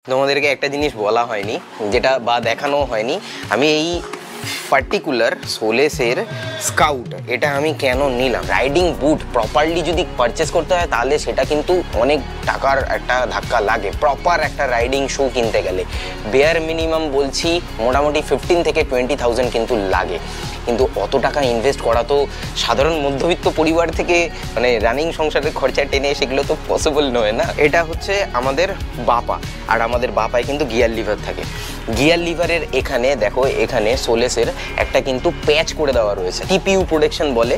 তোমাদেরকে একটা জিনিস বলা হয়নি, যেটা বা দেখানো হয়নি। আমি এই পার্টিকুলার সোলেসের স্কাউট এটা আমি কেন নিলাম। রাইডিং বুট প্রপারলি যদি পারচেস করতে হয় তাহলে সেটা কিন্তু অনেক টাকার একটা ধাক্কা লাগে। প্রপার একটা রাইডিং শু কিনতে গেলে বেয়ার মিনিমাম বলছি মোটামুটি 15 থেকে 20,000 কিন্তু লাগে। কিন্তু অত টাকা ইনভেস্ট করা তো সাধারণ মধ্যবিত্ত পরিবার থেকে মানে রানিং সংসারের খরচা টেনে সেগুলো তো পসিবল নয় না। এটা হচ্ছে আমাদের বাপা, আর আমাদের বাপায় কিন্তু গিয়ার লিভার থাকে। গিয়ার লিভারের এখানে দেখো, এখানে সোলেসের একটা কিন্তু প্যাচ করে দেওয়া রয়েছে, টিপিইউ প্রোটেকশন বলে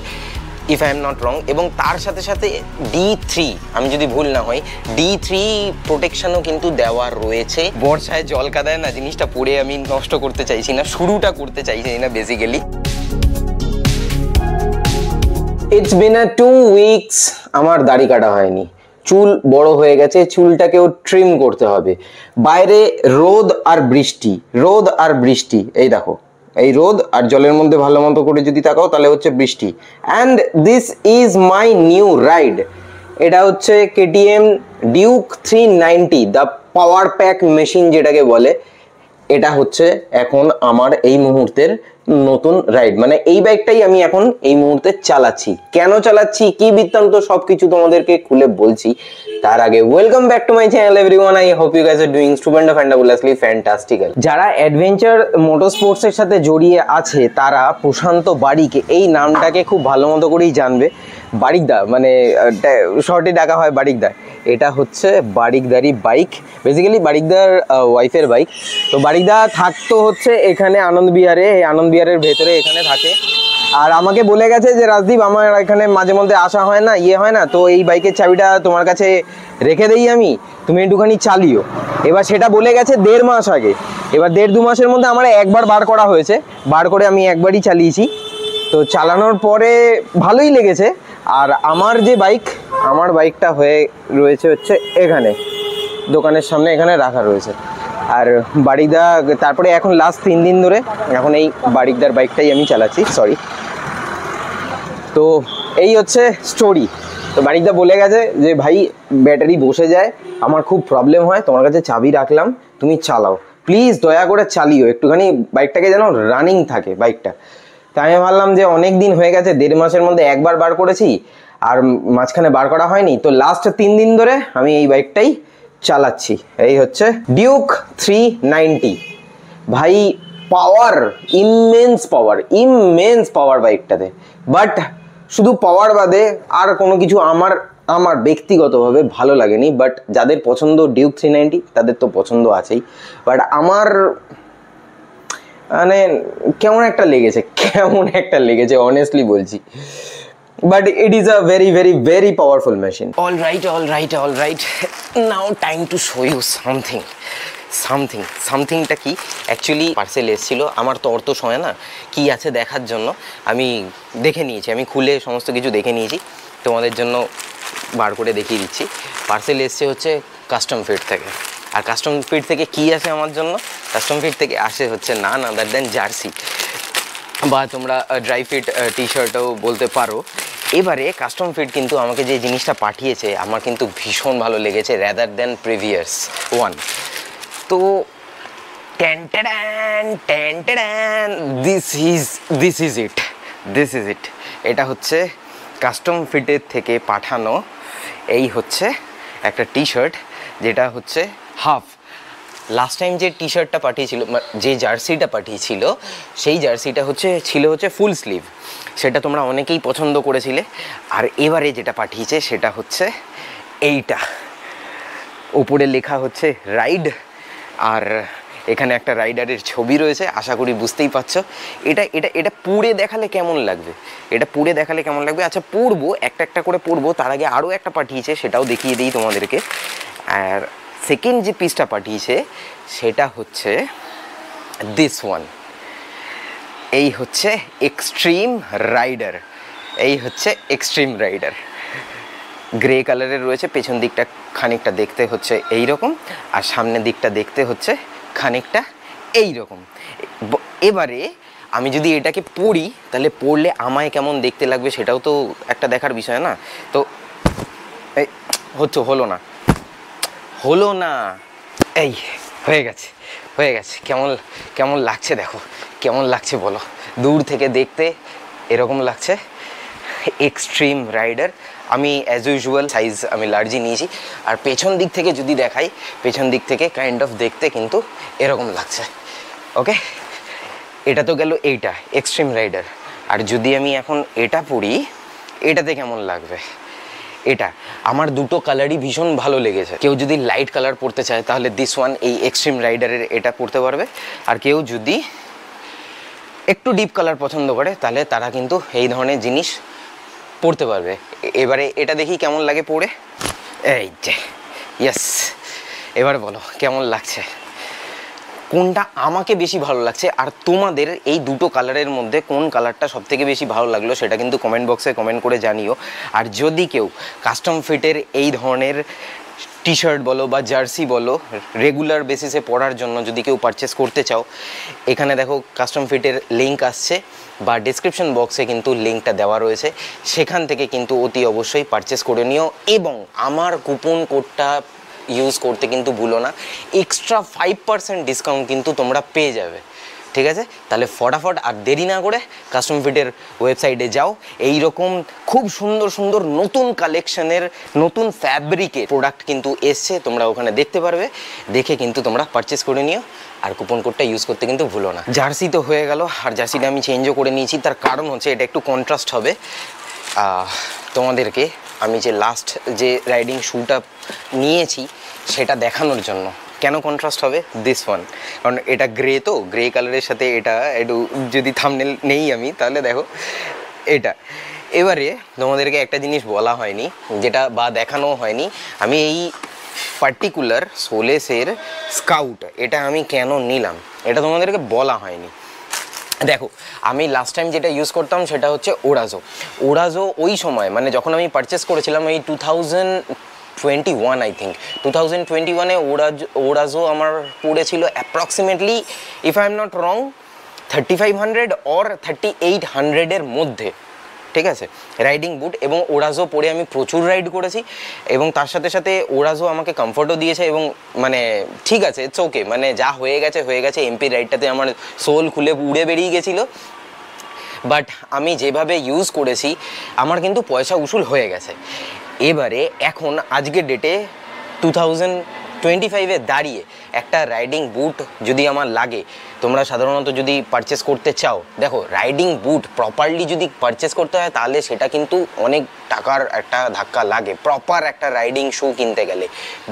ইফ আই এম নট রং। এবং তার সাথে সাথে D3, আমি যদি ভুল না হয় D3 প্রোটেকশনও কিন্তু দেওয়া রয়েছে। বর্ষায় জল কাদায় না, জিনিসটা পরে আমি নষ্ট করতে চাইছি না, শুরুটা করতে চাইছি না বেসিক্যালি। ইটস বিন 2 উইকস আমার দাড়ি কাটা হয়নি, চুল বড় হয়ে গেছে, চুলটাকেও ট্রিম করতে হবে। বাইরে রোদ আর বৃষ্টি, রোদ আর বৃষ্টি, এই দেখো এই রোদ আর জলের মধ্যে ভালো মতো করে যদি তাকাও তাহলে হচ্ছে বৃষ্টি। And this is my new ride. এটা হচ্ছে KTM Duke 390, the power pack machine যেটাকে বলে। এটা হচ্ছে এখন আমার এই মুহূর্তের নতুন রাইড, মানে এই বাইকটাই আমি এখন এই মুহূর্তে চালাচ্ছি। কেন চালাচ্ছি, কি বৃত্তান্ত, সবকিছু তোমাদেরকে খুলে বলছি। তার আগে welcome back to my channel everyone. I hope you guys are doing stupendo fantabulously fantastical. যারা অ্যাডভেঞ্চার মোটরস্পোর্টস এর সাথে জড়িয়ে আছে তারা প্রশান্ত বারিক এই নামটাকে খুব ভালো মতো করেই জানবে। বারিকদা মানে শর্টে ডাকা হয় বারিকদা। এটা হচ্ছে বারিকদারি বাইক, বেসিক্যালি বারিকদার ওয়াইফের বাইক। তো বারিকদা থাকতো হচ্ছে এখানে আনন্দবিহারে, এই আনন্দবিহারের ভেতরে এখানে থাকে। আর আমাকে বলে গেছে যে রাজদীপ আমার এখানে মাঝে মধ্যে আসা হয় না, ইয়ে হয় না, তো এই বাইকের চাবিটা তোমার কাছে রেখে দেই আমি, তুমি একটুখানি চালিও। এবার সেটা বলে গেছে 1.5 মাস আগে। এবার 1.5-2 মাসের মধ্যে আমার একবার বার করা হয়েছে, বার করে আমি একবারই চালিয়েছি। তো চালানোর পরে ভালোই লেগেছে। আর আমার যে বাইক, আমার বাইকটা হয়ে রয়েছে হচ্ছে এখানে দোকানের সামনে এখানে রাখা রয়েছে। আর বারিকদা তারপরে এখন লাস্ট 3 দিন ধরে এখন এই বারিকদার বাইকটাই আমি চালাচ্ছি, সরি। তো এই হচ্ছে স্টোরি। তো বারিকদা বলে গেছে যে ভাই ব্যাটারি বসে যায়, আমার খুব প্রবলেম হয়, তোমার কাছে চাবি রাখলাম, তুমি চালাও, প্লিজ দয়া করে চালিও, একটুখানি বাইকটাকে যেন রানিং থাকে বাইকটা। তাই আমি ভাবলাম যে অনেক দিন হয়ে গেছে, 1.5 মাসের মধ্যে একবার বার করেছি আর মাঝখানে বার করা হয়নি, তো লাস্ট 3 দিন ধরে আমি এই বাইকটাই চালাচ্ছি। এই হচ্ছে ডিউক 390। ভাই পাওয়ার, ইমেন্স পাওয়ার বাইকটাতে। বাট শুধু পাওয়ার বাদে আর কোনো কিছু আমার ব্যক্তিগতভাবে ভালো লাগেনি। বাট যাদের পছন্দ ডিউক 390 তাদের তো পছন্দ আছেই। বাট আমার মানে কেমন একটা লেগেছে অনেস্টলি বলছি। But it is a very powerful machine. All right. Now time to show you somethingটা কি অ্যাকচুয়ালি পার্সেল এসেছিল। আমার তো অর্থ সময় না কি আছে দেখার জন্য, আমি দেখে নিয়েছি, আমি খুলে সমস্ত কিছু দেখে নিয়েছি, তোমাদের জন্য বার করে দেখিয়ে দিচ্ছি। পার্সেল এসছে হচ্ছে কাস্টম ফিট থেকে। আর কাস্টম ফিট থেকে কি আসে আমার জন্য, কাস্টম ফিট থেকে আসে হচ্ছে নান আদার দেন জার্সি, বা তোমরা ড্রাই ফিট টি শার্টও বলতে পারো। এবারে কাস্টম ফিট কিন্তু আমাকে যে জিনিসটা পাঠিয়েছে আমার কিন্তু ভীষণ ভালো লেগেছে, র্যাদার দেন প্রিভিয়াস ওয়ান। তো দিস ইজ ইট। এটা হচ্ছে কাস্টম ফিটের থেকে পাঠানো। এই হচ্ছে একটা টি শার্ট, যেটা হচ্ছে হাফ। লাস্ট টাইম যে টি শার্টটা পাঠিয়েছিল, যে জার্সিটা পাঠিয়েছিল, সেই জার্সিটা ছিল ফুল স্লিভ, সেটা তোমরা অনেকেই পছন্দ করেছিলে। আর এবারে যেটা পাঠিয়েছে সেটা হচ্ছে এইটা, ওপরে লেখা হচ্ছে রাইড, আর এখানে একটা রাইডারের ছবি রয়েছে, আশা করি বুঝতেই পারছো। এটা পুড়ে দেখালে কেমন লাগবে, আচ্ছা পড়বো, একটা করে পড়বো। তার আগে আরও একটা পাঠিয়েছে, সেটাও দেখিয়ে দিই তোমাদেরকে। আর সেকেন্ড যে পিসটা পাঠিয়েছে সেটা হচ্ছে দিস ওয়ান। এই হচ্ছে এক্সট্রিম রাইডার, গ্রে কালারের রয়েছে। পেছন দিকটা খানিকটা দেখতে হচ্ছে এই রকম, আর সামনের দিকটা দেখতে হচ্ছে খানিকটা এই রকম। এবারে আমি যদি এটাকে পড়ি তাহলে পড়লে আমায় কেমন দেখতে লাগবে সেটাও তো একটা দেখার বিষয় না। তো হলো না এই হয়ে গেছে, হয়ে গেছে। কেমন কেমন লাগছে দেখো, কেমন লাগছে বলো। দূর থেকে দেখতে এরকম লাগছে। Extreme rider. আমি অ্যাজ ইউজুয়াল সাইজ আমি লার্জই নিয়েছি। আর পেছন দিক থেকে যদি দেখাই, পেছন দিক থেকে কাইন্ড অফ দেখতে কিন্তু এরকম লাগছে। ওকে, এটা তো গেল এইটা এক্সট্রিম রাইডার। আর যদি আমি এখন এটা পরি, এটাতে কেমন লাগবে? এটা আমার দুটো কালারই ভীষণ ভালো লেগেছে। কেউ যদি লাইট কালার পরতে চায় তাহলে দিস ওয়ান, এই এক্সট্রিম রাইডারের এটা পরতে পারবে। আর কেউ যদি একটু ডিপ কালার পছন্দ করে তাহলে তারা কিন্তু এই ধরনের জিনিস পরতে পারবে। এবারে এটা দেখি কেমন লাগে পরে। এই যে ইয়েস, এবার বলো কেমন লাগছে, কোনটা আমাকে বেশি ভালো লাগছে। আর তোমাদের এই দুটো কালারের মধ্যে কোন কালারটা সবথেকে বেশি ভালো লাগলো সেটা কিন্তু কমেন্ট বক্সে কমেন্ট করে জানিও। আর যদি কেউ কাস্টম ফিটের এই ধরনের টি শার্ট বলো বা জার্সি বলো রেগুলার বেসিসে পরার জন্য যদি কেউ পারচেস করতে চাও, এখানে দেখো কাস্টম ফিটের লিঙ্ক আসছে বা ডিসক্রিপশন বক্সে কিন্তু লিঙ্কটা দেওয়া রয়েছে, সেখান থেকে কিন্তু অতি অবশ্যই পারচেস করে নিও। এবং আমার কুপন কোডটা ইউজ করতে কিন্তু ভুলো না, এক্সট্রা 5% ডিসকাউন্ট কিন্তু তোমরা পেয়ে যাবে। ঠিক আছে, তাহলে ফটাফট আর দেরি না করে কাস্টম ফিটের ওয়েবসাইটে যাও। এই রকম খুব সুন্দর সুন্দর নতুন কালেকশনের নতুন ফ্যাব্রিকের প্রোডাক্ট কিন্তু এসছে, তোমরা ওখানে দেখতে পারবে। দেখে কিন্তু তোমরা পারচেস করে নিও আর কুপন কোডটা ইউজ করতে কিন্তু ভুলো না। জার্সি তো হয়ে গেল, আর জার্সিটা আমি চেঞ্জও করে নিয়েছি। তার কারণ হচ্ছে এটা একটু কন্ট্রাস্ট হবে তোমাদেরকে। আমি যে লাস্ট যে রাইডিং শ্যুটা নিয়েছি সেটা দেখানোর জন্য। কেন কন্ট্রাস্ট হবে? দিস ওয়ান, কারণ এটা গ্রে, তো গ্রে কালারের সাথে এটা একটু যদি থাম্বনেল নেই আমি তাহলে দেখো এটা। এবারে তোমাদেরকে একটা জিনিস বলা হয়নি যেটা বা দেখানো হয়নি, আমি এই পার্টিকুলার সোলেসের স্কাউট এটা আমি কেন নিলাম এটা তোমাদেরকে বলা হয়নি। দেখো আমি লাস্ট টাইম যেটা ইউজ করতাম সেটা হচ্ছে ওরাজো। ওই সময় মানে যখন আমি পারচেস করেছিলাম এই 2021 আই থিঙ্ক 2021-এ ওরাজো আমার পড়েছিল approximately, if I am not wrong, 3500 or 3800-এর মধ্যে। ঠিক আছে, রাইডিং বুট। এবং ওরাজো পরে আমি প্রচুর রাইড করেছি এবং তার সাথে সাথে ওরাজো আমাকে কমফোর্টও দিয়েছে। এবং মানে ঠিক আছে, ইটস ওকে, মানে যা হয়ে গেছে। এমপি রাইডটাতে আমার সোল খুলে উড়ে বেরিয়ে গেছিলো, বাট আমি যেভাবে ইউজ করেছি আমার কিন্তু পয়সা উসুল হয়ে গেছে। এবারে এখন আজকের ডেটে 2025-এ দাঁড়িয়ে একটা রাইডিং বুট যদি আমার লাগে, তোমরা সাধারণত যদি পারচেস করতে চাও, দেখো রাইডিং বুট প্রপারলি যদি পারচেস করতে হয় তাহলে সেটা কিন্তু অনেক টাকার একটা ধাক্কা লাগে। প্রপার একটা রাইডিং শ্যু কিনতে গেলে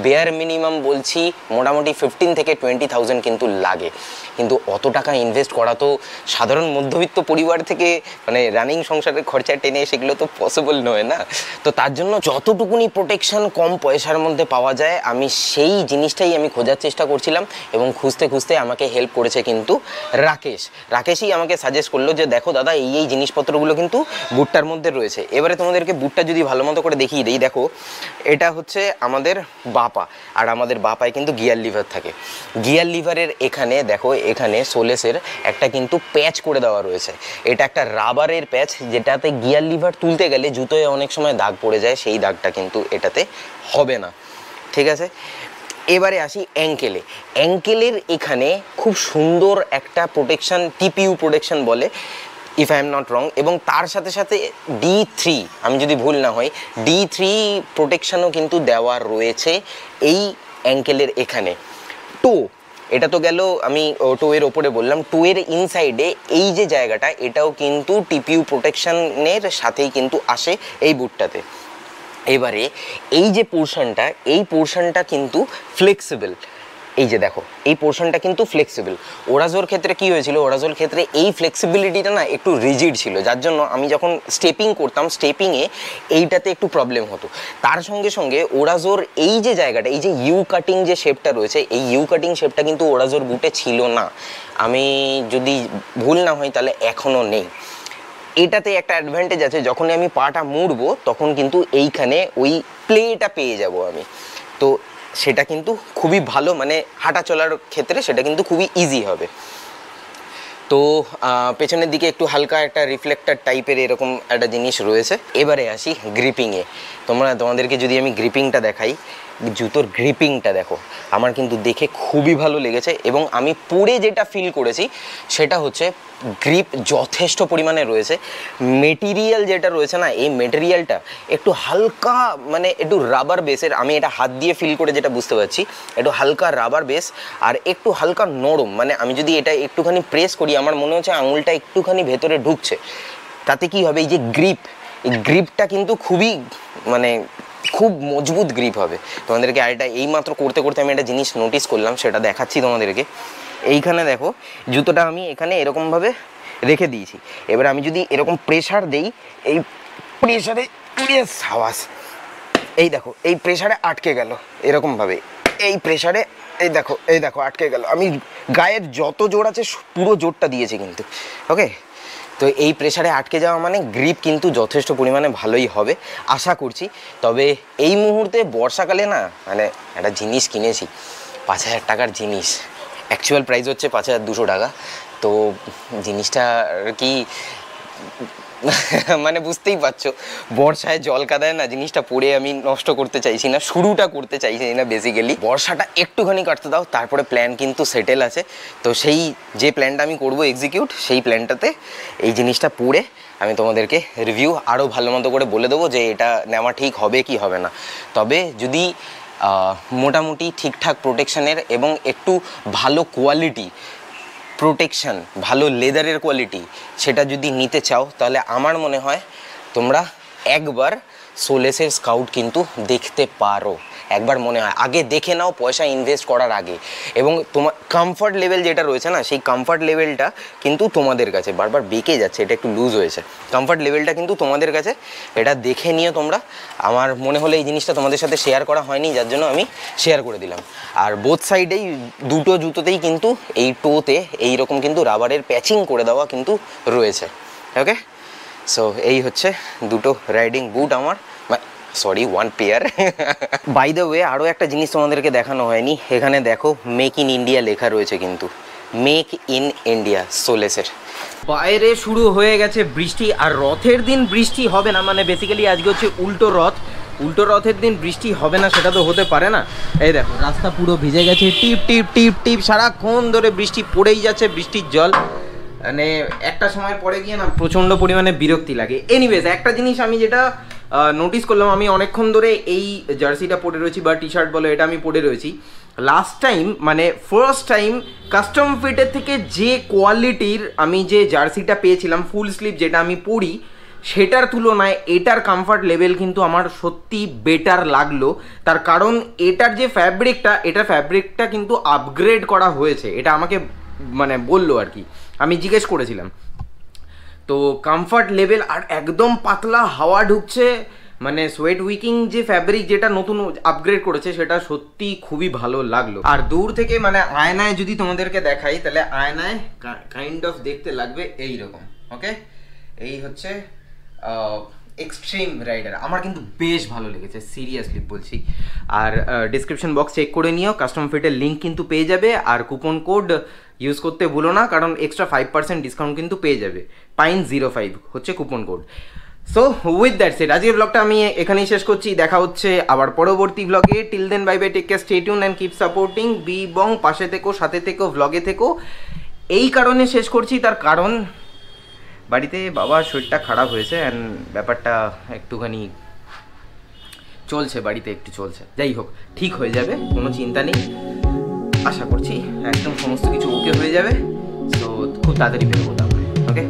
বেয়ার মিনিমাম বলছি মোটামুটি 15 থেকে 20,000 কিন্তু লাগে। কিন্তু অত টাকা ইনভেস্ট করা তো সাধারণ মধ্যবিত্ত পরিবার থেকে মানে রানিং সংসারের খরচা টেনে সেগুলো তো পসিবল নয় না। তো তার জন্য যতটুকুনি প্রোটেকশন কম পয়সার মধ্যে পাওয়া যায় আমি সেই জিনিসটাই আমি খোঁজার চেষ্টা করছিলাম। এবং খুঁজতে খুঁজতে আমাকে হেল্প করেছে কিন্তু রাকেশই আমাকে সাজেস্ট করলো যে দেখো দাদা এই জিনিসপত্রগুলো কিন্তু বুটটার মধ্যে রয়েছে। এবারে তোমাদেরকে বুটটা যদি ভালো মতো করে দেখিয়ে দিই, দেখো এটা হচ্ছে আমাদের বাপা, আর আমাদের বাপায় কিন্তু গিয়ার লিভার থাকে। গিয়ার লিভারের এখানে দেখো, এখানে সোলেসের একটা কিন্তু প্যাচ করে দেওয়া রয়েছে। এটা একটা রাবারের প্যাচ যেটাতে গিয়ার লিভার তুলতে গেলে জুতোয় অনেক সময় দাগ পড়ে যায়, সেই দাগটা কিন্তু এটাতে হবে না। ঠিক আছে, এবারে আসি অ্যাঙ্কেলের এখানে খুব সুন্দর একটা প্রোটেকশন, টিপিইউ প্রোটেকশন বলে ইফ আই এম নট রং। এবং তার সাথে সাথে D3, আমি যদি ভুল না হই, D3 প্রোটেকশনও কিন্তু দেওয়া রয়েছে এই অ্যাঙ্কেলের এখানে। এটা তো গেল আমি টোয়ের ওপরে বললাম। টোয়ের ইনসাইডে এই যে জায়গাটা এটাও কিন্তু টিপিইউ প্রোটেকশনের সাথেই কিন্তু আসে এই বুটটাতে। এবারে এই যে পোর্শনটা কিন্তু ফ্লেক্সিবল। এই যে দেখো এই পোর্শনটা কিন্তু ফ্লেক্সিবল। ওরাজোর ক্ষেত্রে কি হয়েছিল, ওরাজোর ক্ষেত্রে এই ফ্লেক্সিবিলিটিটা না একটু রিজিড ছিল, যার জন্য আমি যখন স্টেপিং করতাম স্টেপিংয়ে এইটাতে একটু প্রবলেম হতো। তার সঙ্গে সঙ্গে ওরাজোর এই যে জায়গাটা, এই যে ইউ কাটিং যে শেপটা রয়েছে, এই ইউ কাটিং শেপটা কিন্তু ওরাজোর বুটে ছিল না, আমি যদি ভুল না হই তাহলে এখনও নেই। এটাতে একটা অ্যাডভান্টেজ আছে, যখন আমি পাটা মুড়বো তখন কিন্তু এইখানে ওই প্লেটা পেয়ে যাব আমি, তো সেটা কিন্তু খুবই ভালো, মানে হাঁটা চলার ক্ষেত্রে সেটা কিন্তু খুবই ইজি হবে। তো পেছনের দিকে একটু হালকা একটা রিফ্লেক্টার টাইপের এরকম একটা জিনিস রয়েছে। এবারে আসি গ্রিপিংয়ে। তোমাদেরকে যদি আমি গ্রিপিংটা দেখাই, জুতোর গ্রিপিংটা দেখো, আমার কিন্তু দেখে খুবই ভালো লেগেছে এবং আমি পরে যেটা ফিল করেছি সেটা হচ্ছে গ্রিপ যথেষ্ট পরিমাণে রয়েছে। মেটেরিয়াল যেটা রয়েছে না, এই মেটেরিয়ালটা একটু হালকা মানে একটু রাবার বেসের, আমি এটা হাত দিয়ে ফিল করে যেটা বুঝতে পারছি, একটু হালকা রাবার বেস আর একটু হালকা নরম। মানে আমি যদি এটা একটুখানি প্রেস করি আমার মনে হচ্ছে আঙুলটা একটুখানি ভেতরে ঢুকছে। তাতে কি হবে, এই যে গ্রিপ, এই গ্রিপটা কিন্তু খুবই মানে খুব মজবুত গ্রিপ হবে। তোমাদেরকে আরেকটা এইমাত্র করতে করতে আমি একটা জিনিস নোটিস করলাম, সেটা দেখাচ্ছি তোমাদেরকে। এইখানে দেখো জুতোটা আমি এখানে এরকমভাবে রেখে দিয়েছি, এবার আমি যদি এরকম প্রেশার দেই, এই প্রেশারে সাবাস, এই দেখো এই প্রেশারে আটকে গেল এরকমভাবে, এই প্রেশারে এই দেখো আটকে গেল। আমি গায়ের যত জোর আছে পুরো জোরটা দিয়েছি কিন্তু, ওকে। তো এই প্রেশারে আটকে যাওয়া মানে গ্রিপ কিন্তু যথেষ্ট পরিমাণে ভালোই হবে আশা করছি। তবে এই মুহূর্তে বর্ষাকালে না মানে একটা জিনিস কিনেছি, 5,000 টাকার জিনিস, অ্যাকচুয়াল প্রাইস হচ্ছে 5,200 টাকা। তো জিনিসটা কি মানে বুঝতেই পারছো, বর্ষায় জল কাদায় না, জিনিসটা পরে আমি নষ্ট করতে চাইছি না, শুরুটা করতে চাইছি না বেসিক্যালি। বর্ষাটা একটুখানি কাটতে দাও, তারপরে প্ল্যান কিন্তু সেটেল আছে। তো সেই যে প্ল্যানটা আমি করবো এক্সিকিউট, সেই প্ল্যানটাতে এই জিনিসটা পরে আমি তোমাদেরকে রিভিউ আরও ভালো মতো করে বলে দেবো যে এটা নেওয়া ঠিক হবে কি হবে না। তবে যদি মোটামুটি ঠিকঠাক প্রোটেকশানের এবং একটু ভালো কোয়ালিটি প্রোটেকশান, ভালো লেদারের কোয়ালিটি সেটা যদি নিতে চাও, তাহলে আমার মনে হয় তোমরা একবার সোলেসের স্কাউট কিন্তু দেখতে পারো। একবার মনে হয় আগে দেখে নাও পয়সা ইনভেস্ট করার আগে। এবং তোমার কমফর্ট লেভেল যেটা রয়েছে না, সেই কমফর্ট লেভেলটা কিন্তু তোমাদের কাছে, বারবার বেঁকে যাচ্ছে, এটা একটু লুজ হয়েছে, কমফর্ট লেভেলটা কিন্তু তোমাদের কাছে, এটা দেখে নিও তোমরা। আমার মনে হলো এই জিনিসটা তোমাদের সাথে শেয়ার করা হয়নি, যার জন্য আমি শেয়ার করে দিলাম। আর বোথ সাইডেই দুটো জুতোতেই কিন্তু এই টোতে এইরকম কিন্তু রাবারের প্যাচিং করে দেওয়া কিন্তু রয়েছে, ওকে। সো এই হচ্ছে দুটো রাইডিং বুট আমার, sorry one pair. By the way আরও একটা জিনিস তোমাদেরকে দেখানো হয়নি, এখানে দেখো মেক ইন ইন্ডিয়া লেখা রয়েছে কিন্তু, মেক ইন ইন্ডিয়া সোলেসের। বাইরে শুরু হয়ে গেছে বৃষ্টি, আর রথের দিন বৃষ্টি হবে না, মানে বেসিক্যালি আজকে হচ্ছে উল্টো রথ, উল্টো রথের দিন বৃষ্টি হবে না সেটা তো হতে পারে না। এই দেখো রাস্তা পুরো ভিজে গেছে, টিপ টিপ টিপ টিপ সারাক্ষণ ধরে বৃষ্টি পড়েই যাচ্ছে, বৃষ্টির জল মানে একটা সময় পরে গিয়ে না প্রচণ্ড পরিমাণে বিরক্তি লাগে। এনিওয়েজ একটা জিনিস আমি যেটা নোটিস করলাম, আমি অনেকক্ষণ ধরে এই জার্সিটা পরে রয়েছি বা টি শার্ট বলো, এটা আমি পরে রয়েছি। লাস্ট টাইম মানে ফার্স্ট টাইম কাস্টম ফিটের থেকে যে কোয়ালিটির আমি যে জার্সিটা পেয়েছিলাম ফুল স্লিভ যেটা আমি পরি, সেটার তুলনায় এটার কমফর্ট লেভেল কিন্তু আমার সত্যি বেটার লাগলো। তার কারণ এটার যে ফ্যাব্রিকটা, এটার ফ্যাব্রিকটা কিন্তু আপগ্রেড করা হয়েছে, এটা আমাকে মানে বললো আর কি, আমি জিজ্ঞেস করেছিলাম। তো কমফর্ট লেভেল আর একদম পাতলা হাওয়া ঢুকছে, মানে সোয়েট উইকিং যে ফ্যাব্রিক যেটা নতুন আপগ্রেড করেছে সেটা সত্যি খুবই ভালো লাগলো। আর দূর থেকে মানে আয়নায় যদি তোমাদেরকে দেখাই, তাহলে আয়নায় কাইন্ড অফ দেখতে লাগবে এইরকম, ওকে। এই হচ্ছে এক্সট্রিম রাইডার, আমার কিন্তু বেশ ভালো লেগেছে সিরিয়াসলি বলছি। আর ডিসক্রিপশন বক্স চেক করে নিও, কাস্টম ফিটের লিঙ্ক কিন্তু পেয়ে যাবে, আর কুপন কোড ইউজ করতে ভুলো না, কারণ এক্সট্রা 5% ডিসকাউন্ট কিন্তু পেয়ে যাবে। PINE05 হচ্ছে coupon code. So with that set আজকের ব্লগটা আমি এখানেই শেষ করছি, দেখা হচ্ছে আবার পরবর্তী ব্লগে। Till then bye bye, take care, stay tune and keep supporting B Bong, পাশে থেকো, সাথে থেকো, ব্লগে থেকো। এই কারণে শেষ করছি, তার কারণ বাড়িতে বাবার শরীরটা খারাপ হয়েছে অ্যান্ড ব্যাপারটা একটুখানি চলছে, বাড়িতে একটু চলছে, যাই হোক ঠিক হয়ে যাবে, কোনো চিন্তা নেই, আশা করছি একদম সমস্ত কিছু ওকে হয়ে যাবে। সো খুব তাড়াতাড়ি বেরোবো, ওকে।